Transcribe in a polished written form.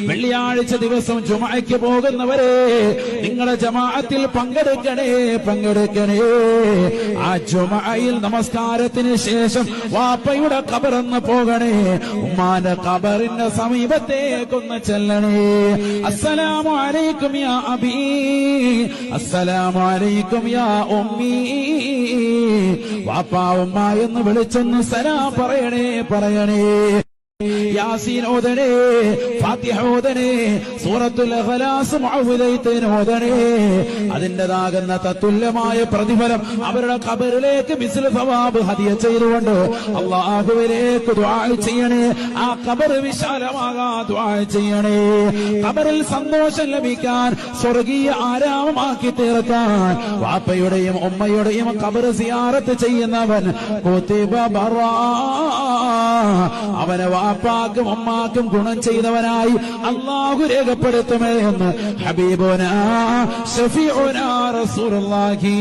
വെള്ളിയാഴ്ച ദിവസം ജുമഅയ്ക്ക് പോകുന്നവരെ നിങ്ങളുടെ ജമാഅത്തിൽ പങ്കെടുക്കണേ. ആ ജുമഅയിൽ നമസ്കാരത്തിന് ശേഷം വാപ്പയുടെ ഖബറിന്ന് പോകണേ. ഉമ്മാന്റെ ഖബറിന്റെ സമീപത്തേക്കൊന്ന് ചെല്ലണേ. അസ്സലാമു അലൈക്കും യാ അബീ, അസ്സലാമു അലൈക്കും യാ ഉമ്മീ. വാപ്പാ ഉമ്മ എന്ന് വിളിച്ചൊന്ന് സലാം പറയണേ. യാസീൻ ഓതണേ, ഫാത്തിഹ ഓതണേ, സൂറത്തുൽ ഇഖ്ലാസ് മുഅവ്വിദൈൻ ഓതണേ. അതിൻ്റെതാകുന്ന തത്തുല്യമായ പ്രതിഫലം അവരുടെ ഖബറിലേക്ക് മിസ്ല സവാബ് ഹദിയ ചെയ്തുകൊണ്ട് അല്ലാഹുവിലേക്ക് ദുആ ചെയ്യണേ. ആ ഖബർ വിശാലമാകാൻ ദുആ ചെയ്യണേ. ഖബറിൽ സന്തോഷം ലഭിക്കാൻ, സ്വർഗീയ ആരാമമാക്കി തീർക്കാൻ വാപ്പയുടെയും ഉമ്മയുടെയും ഖബർ സിയാറത്ത് ചെയ്യുന്നവൻ കുതിബ ബറാ, അവനെ വാപ്പാക്കും ഉമ്മാക്കും ഗുണം ചെയ്തവനായി അല്ലാഹു രേഖപ്പെടുത്തുമേ എന്ന് ഹബീബുനാ ശഫീഉനാ റസൂലുള്ളാഹി.